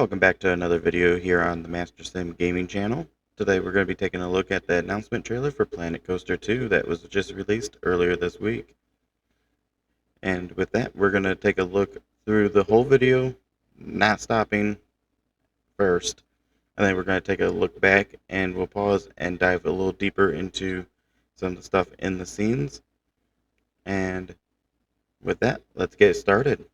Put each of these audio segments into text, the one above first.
Welcome back to another video here on the Master Sim Gaming channel. Today we're going to be taking a look at the announcement trailer for Planet Coaster 2 that was just released earlier this week. And with that, we're going to take a look through the whole video, not stopping first. And then we're going to take a look back and we'll pause and dive a little deeper into some of the stuff in the scenes. And with that, let's get started.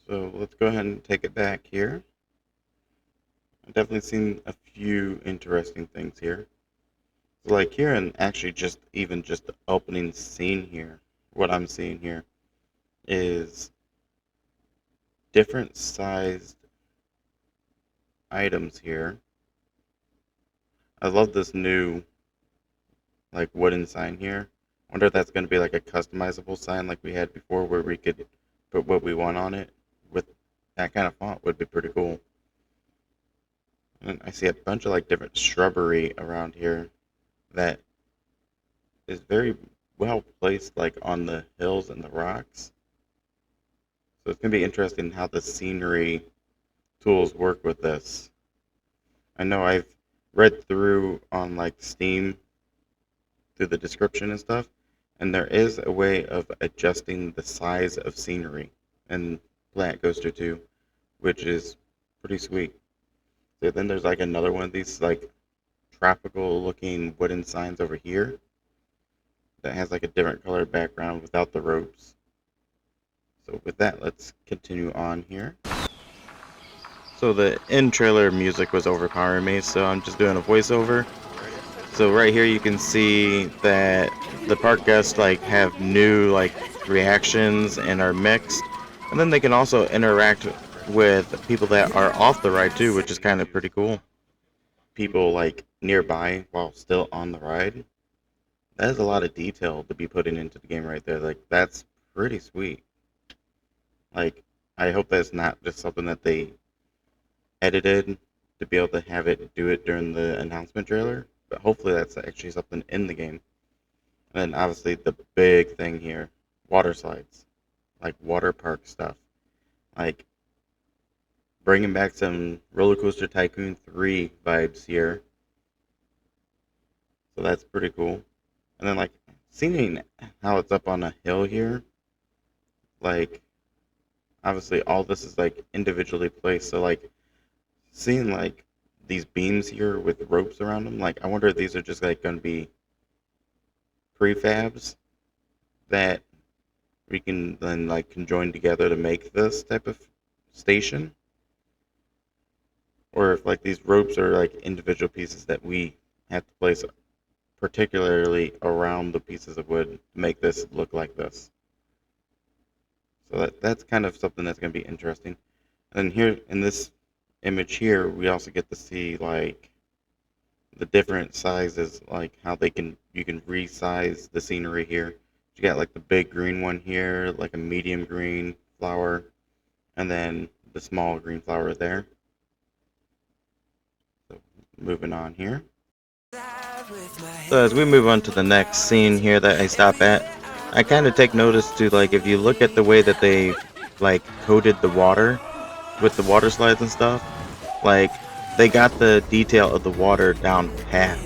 So let's go ahead and take it back here. I've definitely seen a few interesting things here. So like here, and actually just the opening scene here, what I'm seeing here is different sized items here. I love this new like wooden sign here. I wonder if that's going to be like a customizable sign like we had before, where we could put what we want on it. With that kind of font would be pretty cool. And I see a bunch of like different shrubbery around here that is very well placed, like on the hills and the rocks. So it's gonna be interesting how the scenery tools work with this. I know I've read through on like Steam through the description and stuff, and there is a way of adjusting the size of scenery and Planet Coaster 2, which is pretty sweet. So then there's like another one of these like tropical looking wooden signs over here that has like a different color background without the ropes. So with that, let's continue on here. So the end trailer music was overpowering me, so I'm just doing a voiceover. So right here you can see that the park guests like have new like reactions and are mixed. And then they can also interact with people that are off the ride too, which is kind of pretty cool. People like nearby while still on the ride. That is a lot of detail to be putting into the game right there. Like, that's pretty sweet. Like, I hope that's not just something that they edited to be able to have it do it during the announcement trailer. But hopefully that's actually something in the game. And then obviously the big thing here, water slides. Like water park stuff, like bringing back some Roller Coaster Tycoon 3 vibes here. So that's pretty cool. And then like seeing how it's up on a hill here, like obviously all this is like individually placed. So like seeing like these beams here with ropes around them, like I wonder if these are just like going to be prefabs that we can then like conjoin together to make this type of station, or if like these ropes are like individual pieces that we have to place particularly around the pieces of wood to make this look like this. So that's kind of something that's going to be interesting. And here in this image here, we also get to see like the different sizes, like how you can resize the scenery here. You got like the big green one here, like a medium green flower, and then the small green flower there. So moving on here. So as we move on to the next scene here that I stop at, I kind of take notice to, like, if you look at the way that they like coated the water with the water slides and stuff, like they got the detail of the water down pat.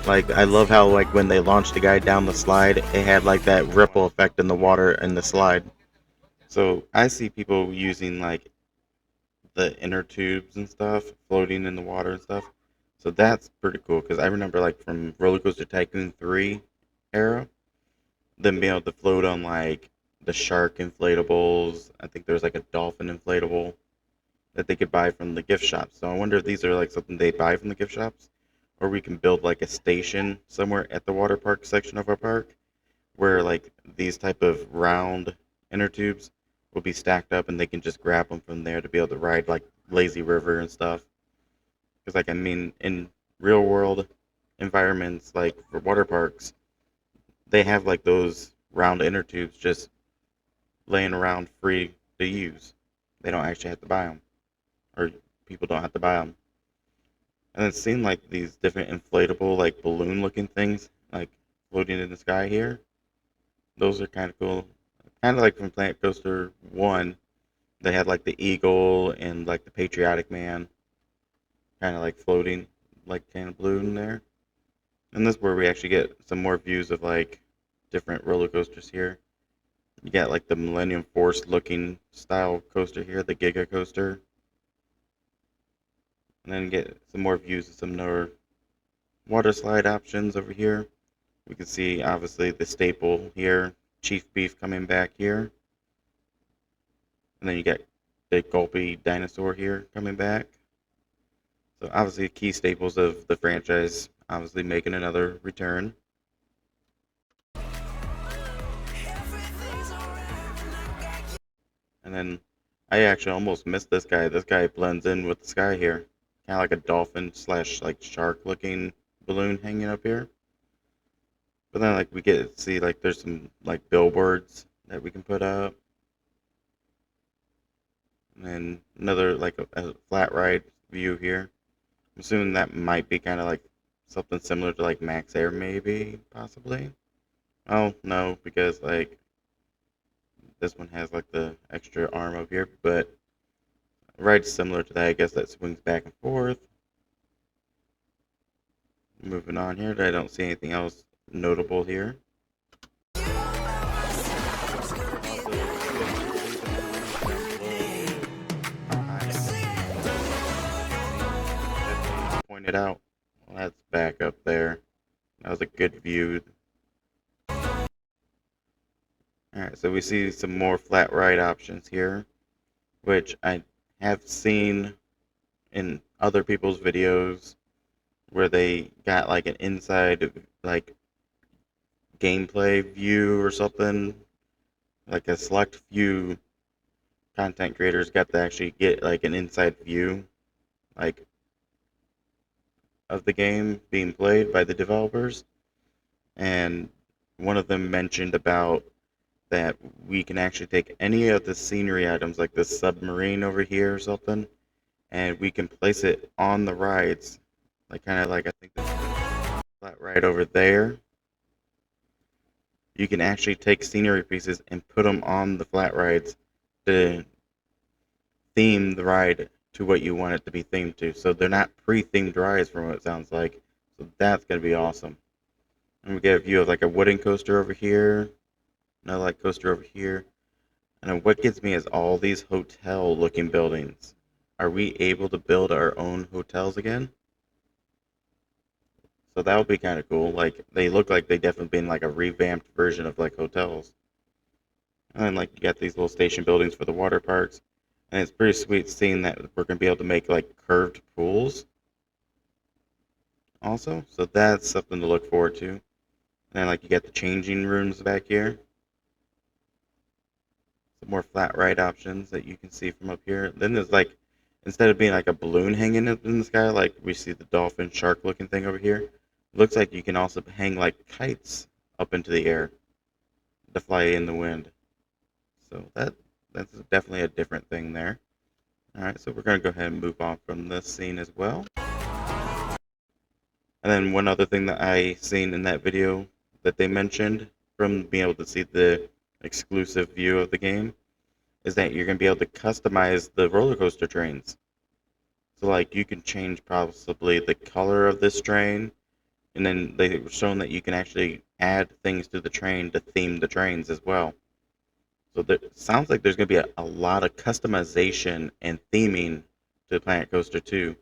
Like, I love how, like, when they launched the guy down the slide, it had like that ripple effect in the water in the slide. So I see people using like the inner tubes and stuff floating in the water and stuff. So that's pretty cool because I remember like from Roller Coaster Tycoon 3 era, them being able to float on like the shark inflatables. I think there's like a dolphin inflatable that they could buy from the gift shops. So I wonder if these are like something they buy from the gift shops, or we can build like a station somewhere at the water park section of our park where like these type of round inner tubes will be stacked up and they can just grab them from there to be able to ride like lazy river and stuff. Because like I mean, in real world environments like for water parks, they have like those round inner tubes just laying around free to use. They don't actually have to buy them, or people don't have to buy them. And it seemed like these different inflatable, like balloon looking things, like floating in the sky here. Those are kind of cool. Kind of like from Planet Coaster 1, they had like the eagle and like the patriotic man kind of like floating, like kind of balloon there. And this is where we actually get some more views of like different roller coasters here. You got like the Millennium Force looking style coaster here, the Giga Coaster. And then get some more views of some more water slide options over here. We can see obviously the staple here, Chief Beef coming back here. And then you got the Gulpy dinosaur here coming back. So obviously key staples of the franchise obviously making another return. And then I actually almost missed this guy. This guy blends in with the sky here. Kind of like a dolphin slash like shark looking balloon hanging up here. But then like we get to see like there's some like billboards that we can put up. And then another like a flat ride view here. I'm assuming that might be kind of like something similar to like Max Air maybe, possibly. Oh, no, because like this one has like the extra arm up here, but right similar to that, I guess that swings back and forth. Moving on here, I don't see anything else notable here. Pointed out, well, that's back up there. That was a good view. Alright, so we see some more flat ride options here, which I have seen in other people's videos where they got like an inside like gameplay view or something. Like a select few content creators got to actually get like an inside view like of the game being played by the developers. And one of them mentioned about that we can actually take any of the scenery items like this submarine over here or something, and we can place it on the rides. Like kind of like I think this flat ride over there. You can actually take scenery pieces and put them on the flat rides to theme the ride to what you want it to be themed to. So they're not pre-themed rides from what it sounds like. So that's going to be awesome. And we get a view of like a wooden coaster over here, another like coaster over here. And then what gets me is all these hotel looking buildings. Are we able to build our own hotels again? So that would be kind of cool. Like they look like they definitely been like a revamped version of like hotels. And then like you got these little station buildings for the water parks. And it's pretty sweet seeing that we're gonna be able to make like curved pools also. So that's something to look forward to. And then like you got the changing rooms back here. Some more flat ride options that you can see from up here. Then there's like instead of being like a balloon hanging up in the sky, like we see the dolphin shark looking thing over here, it looks like you can also hang like kites up into the air to fly in the wind. So that's definitely a different thing there. Alright, so we're gonna go ahead and move on from this scene as well. And then one other thing that I seen in that video that they mentioned from being able to see the exclusive view of the game is that you're going to be able to customize the roller coaster trains. So like you can change possibly the color of this train, and then they've shown that you can actually add things to the train to theme the trains as well. So there sounds like there's going to be a lot of customization and theming to Planet Coaster 2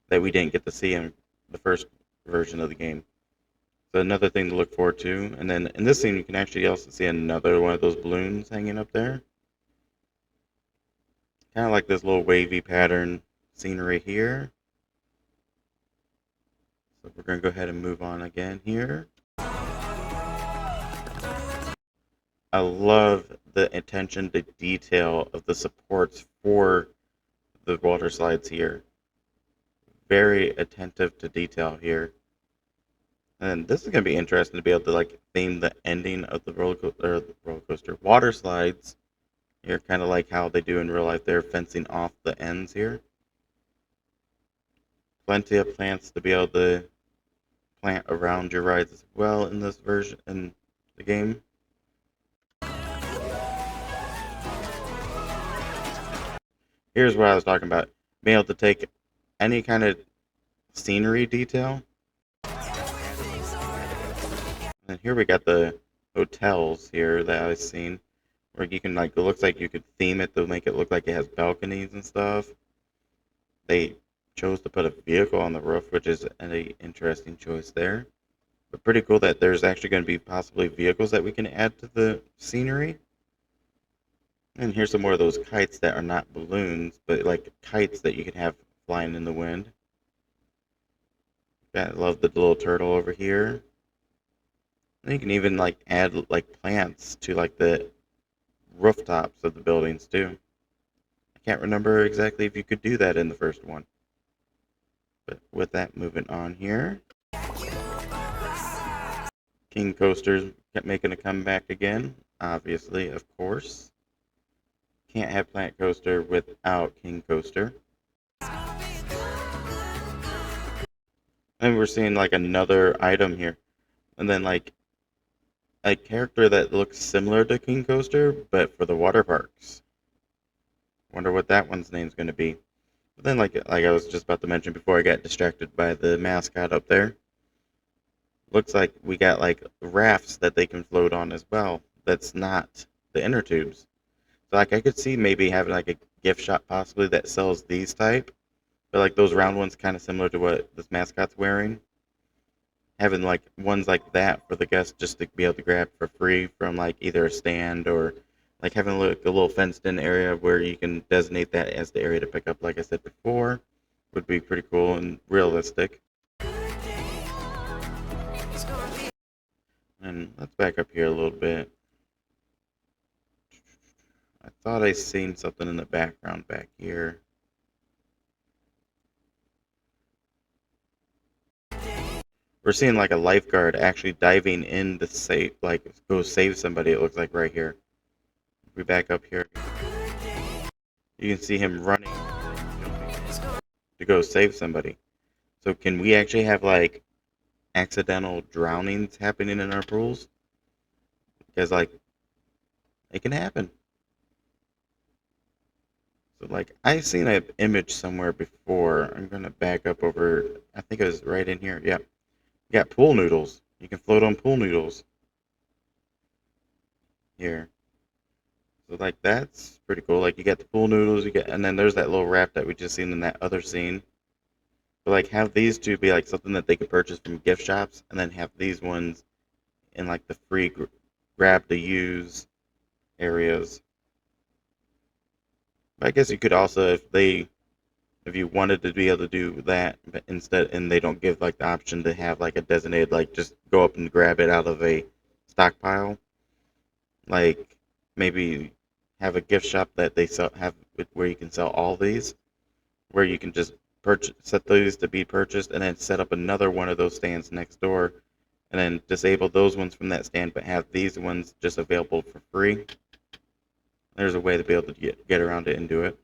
that we didn't get to see in the first version of the game. So another thing to look forward to. And then in this scene, you can actually also see another one of those balloons hanging up there. Kind of like this little wavy pattern scenery here. So we're going to go ahead and move on again here. I love the attention to detail of the supports for the water slides here. Very attentive to detail here. And this is going to be interesting to be able to like theme the ending of the roller coaster water slides here, kind of like how they do in real life. They're fencing off the ends here. Plenty of plants to be able to plant around your rides as well in this version in the game. Here's what I was talking about: being able to take any kind of scenery detail. And here we got the hotels here that I've seen, where you can like, it looks like you could theme it to make it look like it has balconies and stuff. They chose to put a vehicle on the roof, which is an interesting choice there. But pretty cool that there's actually going to be possibly vehicles that we can add to the scenery. And here's some more of those kites that are not balloons, but like kites that you can have flying in the wind. I love the little turtle over here. And you can even like add like plants to like the rooftops of the buildings too. I can't remember exactly if you could do that in the first one. But with that, moving on here. King Coaster's making a comeback again, obviously, of course. Can't have Planet Coaster without King Coaster. And we're seeing like another item here. And then like a character that looks similar to King Coaster, but for the water parks. Wonder what that one's name's going to be. But then like I was just about to mention before I got distracted by the mascot up there. Looks like we got like rafts that they can float on as well. That's not the inner tubes. So like I could see maybe having like a gift shop possibly that sells these type, but like those round ones kind of similar to what this mascot's wearing. Having like ones like that for the guests just to be able to grab for free from like either a stand or like having a little fenced in area where you can designate that as the area to pick up, like I said before, would be pretty cool and realistic. And let's back up here a little bit. I thought I seen something in the background back here. We're seeing like a lifeguard actually diving in to save, like go save somebody. It looks like right here. If we back up here, you can see him running, jumping to go save somebody. So can we actually have like accidental drownings happening in our pools? Because like it can happen. So like I've seen an image somewhere before. I'm gonna back up over. I think it was right in here. Yeah, you got pool noodles. You can float on pool noodles here. So like that's pretty cool. Like you get the pool noodles, you get, and then there's that little wrap that we just seen in that other scene. But like have these two be like something that they could purchase from gift shops, and then have these ones in like the free grab to use areas. But I guess you could also, if you wanted to be able to do that, but instead, and they don't give like the option to have like a designated, like just go up and grab it out of a stockpile, like maybe have a gift shop that they sell, have where you can sell all these, where you can just purchase, set those to be purchased, and then set up another one of those stands next door, and then disable those ones from that stand, but have these ones just available for free. There's a way to be able to get around it and do it.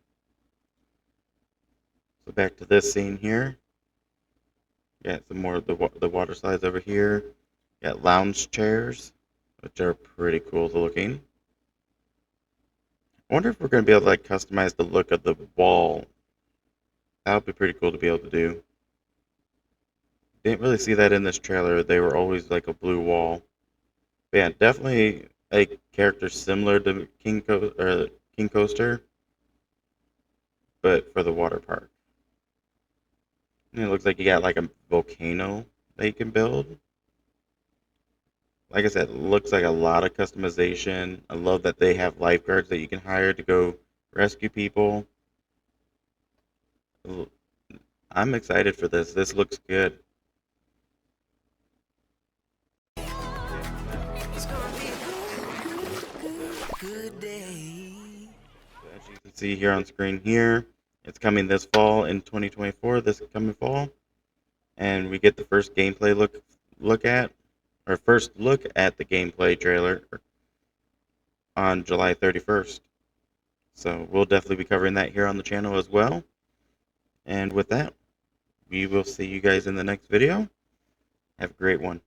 So back to this scene here. Got some more of the water slides over here. Got lounge chairs, which are pretty cool looking. I wonder if we're going to be able to like customize the look of the wall That would be pretty cool to be able to do. Didn't really see that in this trailer. They were always like a blue wall. But yeah, definitely a character similar to King Coaster, but for the water park. And it looks like you got like a volcano that you can build. Like I said, it looks like a lot of customization. I love that they have lifeguards that you can hire to go rescue people. I'm excited for this. This looks good. As you can see here on screen here, it's coming this fall in 2024, this coming fall. And we get the first gameplay first look at the gameplay trailer on July 31st. So we'll definitely be covering that here on the channel as well. And with that, we will see you guys in the next video. Have a great one.